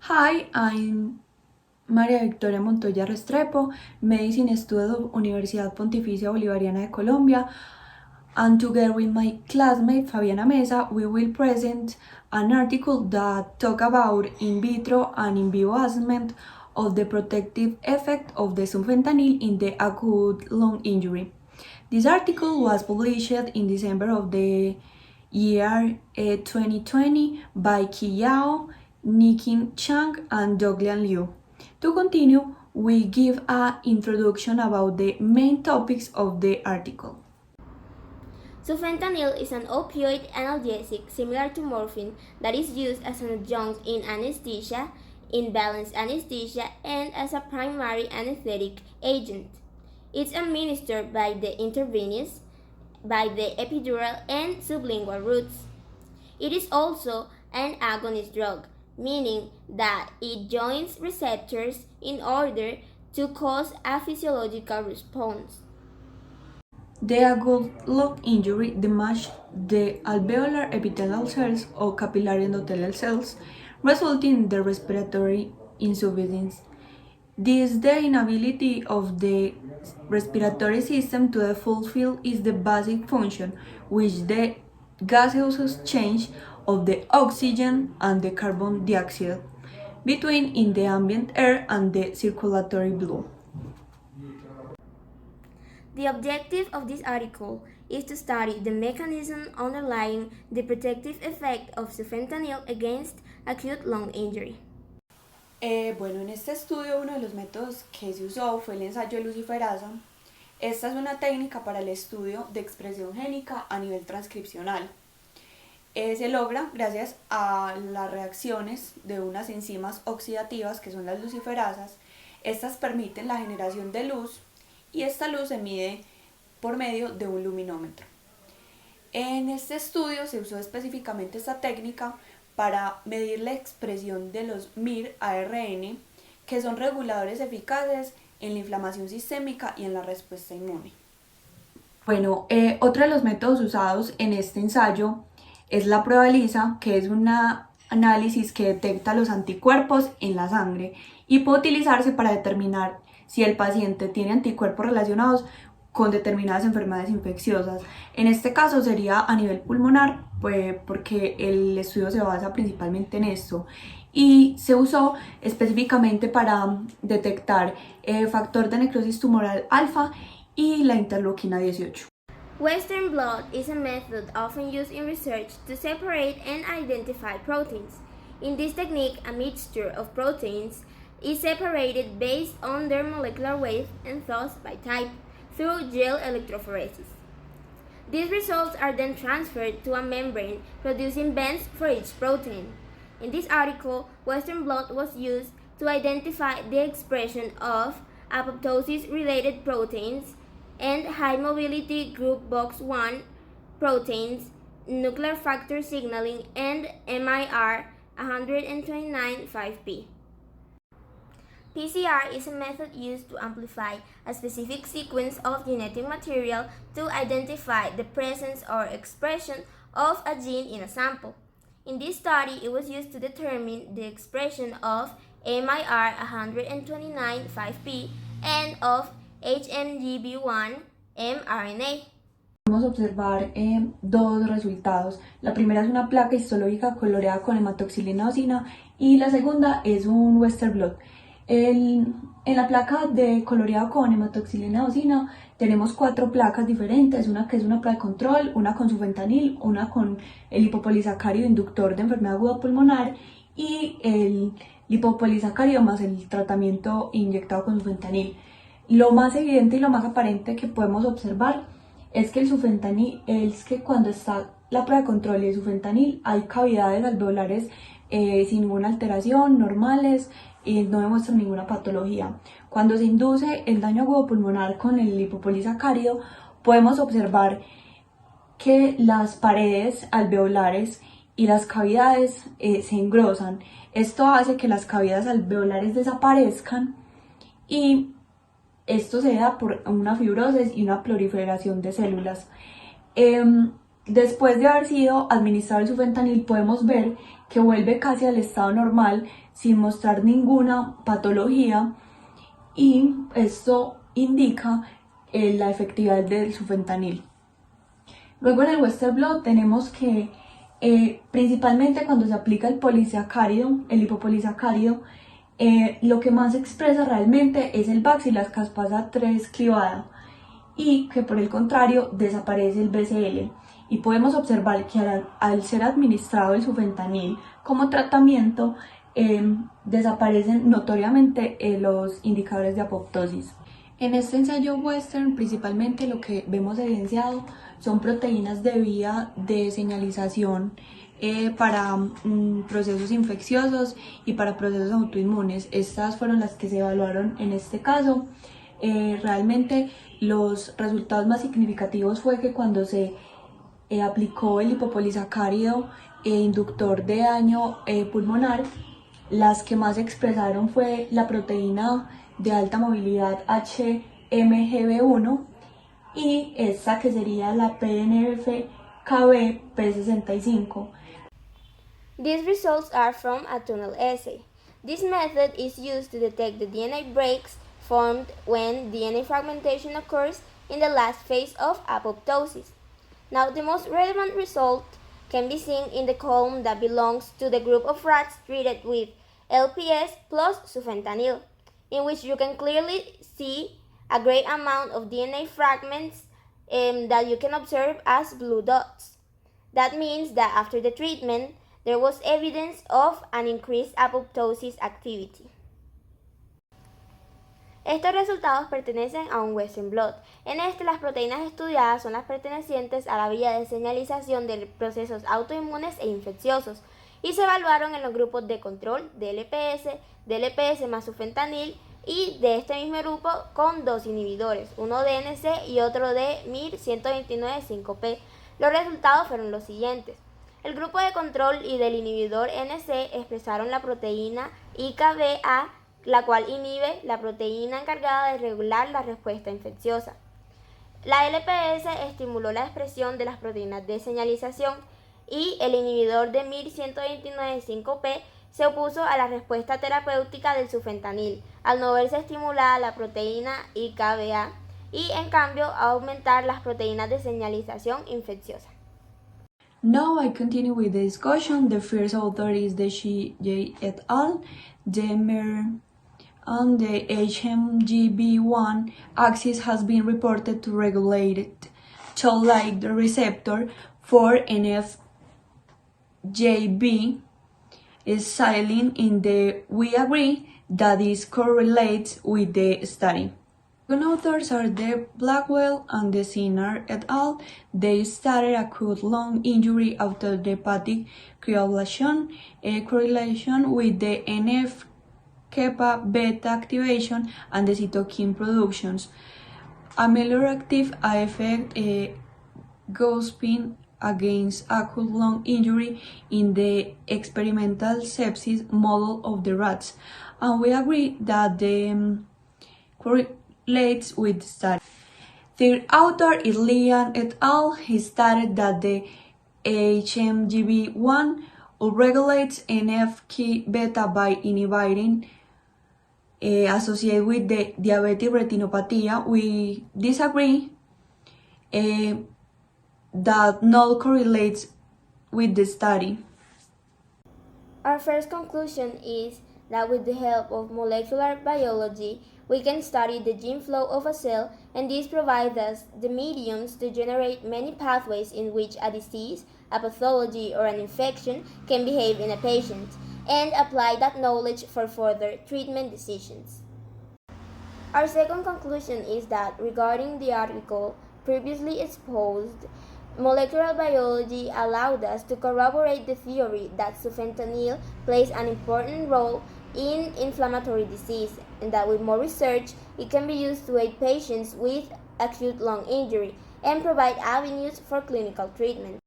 Hi, I'm María Victoria Montoya Restrepo, Medicine Student of Universidad Pontificia Bolivariana de Colombia, and together with my classmate Fabiana Mesa, we will present an article that talk about in vitro and in vivo assessment of the protective effect of the sulfentanyl in the acute lung injury. This article was published in December of the year 2020 by Qi Yao, Nikin Chang, and Douglas Liu. To continue, we give an introduction about the main topics of the article. Sulfentanyl is an opioid analgesic similar to morphine that is used as an adjunct in anesthesia, in balanced anesthesia, and as a primary anesthetic agent. It's administered by the intravenous, by the epidural, and sublingual routes. It is also an agonist drug, meaning that it joins receptors in order to cause a physiological response. The acute lung injury damages the alveolar epithelial cells or capillary endothelial cells, resulting in the respiratory insufficiency. This is the inability of the respiratory system to fulfill its the basic function, which the gaseous exchange of the oxygen and the carbon dioxide between in the ambient air and the circulatory blood. The objective of this article is to study the mechanism underlying the protective effect of sulfentanyl against acute lung injury. Bueno, en este estudio uno de los métodos que se usó fue el ensayo de luciferasa. Esta es una técnica para el estudio de expresión génica a nivel transcripcional. Se logra gracias a las reacciones de unas enzimas oxidativas que son las luciferasas. Estas permiten la generación de luz y esta luz se mide por medio de un luminómetro. En este estudio se usó específicamente esta técnica para medir la expresión de los miR-ARN, que son reguladores eficaces en la inflamación sistémica y en la respuesta inmune. Bueno, otro de los métodos usados en este ensayo es la prueba ELISA, que es un análisis que detecta los anticuerpos en la sangre y puede utilizarse para determinar si el paciente tiene anticuerpos relacionados con determinadas enfermedades infecciosas. En este caso sería a nivel pulmonar, pues porque el estudio se basa principalmente en esto y se usó específicamente para detectar factor de necrosis tumoral alfa y la interleuquina 18. Western blot is a method often used in research to separate and identify proteins. In this technique, a mixture of proteins is separated based on their molecular weight and thus by type through gel electrophoresis. These results are then transferred to a membrane producing bands for each protein. In this article, Western blot was used to identify the expression of apoptosis-related proteins and high-mobility group box 1 proteins, nuclear factor signaling, and MIR 129-5P. PCR is a method used to amplify a specific sequence of genetic material to identify the presence or expression of a gene in a sample. In this study, it was used to determine the expression of MIR 129-5P and of HMGB1 mRNA. Podemos observar dos resultados. La primera es una placa histológica coloreada con hematoxilina eosina y la segunda es un Western blot. En la placa de coloreado con hematoxilina eosina tenemos 4 placas diferentes, una que es una placa de control, una con sulfentanyl, una con el lipopolisacárido inductor de enfermedad aguda pulmonar y el lipopolisacárido más el tratamiento inyectado con sulfentanyl. Lo más evidente y lo más aparente que podemos observar es que el sulfentanyl es que cuando está la prueba de control y el sulfentanyl hay cavidades alveolares sin ninguna alteración, normales, y no demuestran ninguna patología. Cuando se induce el daño agudo pulmonar con el lipopolisacárido, podemos observar que las paredes alveolares y las cavidades se engrosan. Esto hace que las cavidades alveolares desaparezcan y esto se da por una fibrosis y una proliferación de células. Después de haber sido administrado el sufentanil, podemos ver que vuelve casi al estado normal sin mostrar ninguna patología, y esto indica la efectividad del sufentanil. Luego en el Western blot tenemos que principalmente cuando se aplica el polisacárido, el hipopolisacárido, lo que más expresa realmente es el bacillus caspasa 3 clivada, y que por el contrario desaparece el BCL. Y podemos observar que al ser administrado el sufentanil como tratamiento, desaparecen notoriamente los indicadores de apoptosis. En este ensayo Western principalmente lo que vemos evidenciado son proteínas de vía de señalización para procesos infecciosos y para procesos autoinmunes. Estas fueron las que se evaluaron en este caso. Realmente los resultados más significativos fue que cuando se aplicó el hipopolisacárido inductor de daño pulmonar, las que más expresaron fue la proteína de alta movilidad HMGB1 y esta que sería la PNF-KB P65. These results are from a tunnel assay. This method is used to detect the DNA breaks formed when DNA fragmentation occurs in the last phase of apoptosis. Now, the most relevant result can be seen in the column that belongs to the group of rats treated with LPS plus sufentanil, in which you can clearly see a great amount of DNA fragments that you can observe as blue dots. That means that after the treatment, there was evidence of an increased apoptosis activity. Estos resultados pertenecen a un Western blot. En este, las proteínas estudiadas son las pertenecientes a la vía de señalización de procesos autoinmunes e infecciosos y se evaluaron en los grupos de control de LPS más sufentanil y de este mismo grupo con dos inhibidores, uno de NC y otro de MIR-129-5P. Los resultados fueron los siguientes. El grupo de control y del inhibidor NC expresaron la proteína IKBA, la cual inhibe la proteína encargada de regular la respuesta infecciosa. La LPS estimuló la expresión de las proteínas de señalización y el inhibidor de MIR-129-5P se opuso a la respuesta terapéutica del sufentanil, al no verse estimulada la proteína IKBA y en cambio a aumentar las proteínas de señalización infecciosa. Now I continue with the discussion. The first author is the J et al. The MER and the HMGB1 axis has been reported to regulate toll-like receptor for NF-JB silane in the we agree that this correlates with the study. Second authors are the Blackwell and the Sinner et al. They studied acute lung injury after the hepatic coagulation, a correlation with the NF-kappa beta activation and the cytokine productions. A meliorative effect gospin against acute lung injury in the experimental sepsis model of the rats, and we agree that the correlates with the study. Third author is Lian et al. He stated that the HMGB1 regulates NF-beta by inhibiting associated with the diabetic retinopathy. We disagree that not correlates with the study. Our first conclusion is that with the help of molecular biology, we can study the gene flow of a cell, and this provides us the mediums to generate many pathways in which a disease, a pathology, or an infection can behave in a patient, and apply that knowledge for further treatment decisions. Our second conclusion is that regarding the article previously exposed, molecular biology allowed us to corroborate the theory that sufentanil plays an important role in inflammatory disease, and that with more research, it can be used to aid patients with acute lung injury and provide avenues for clinical treatment.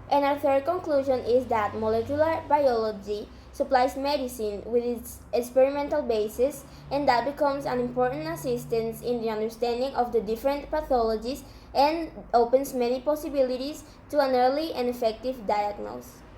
And our third conclusion is that molecular biology supplies medicine with its experimental basis, and that becomes an important assistance in the understanding of the different pathologies and opens many possibilities to an early and effective diagnosis.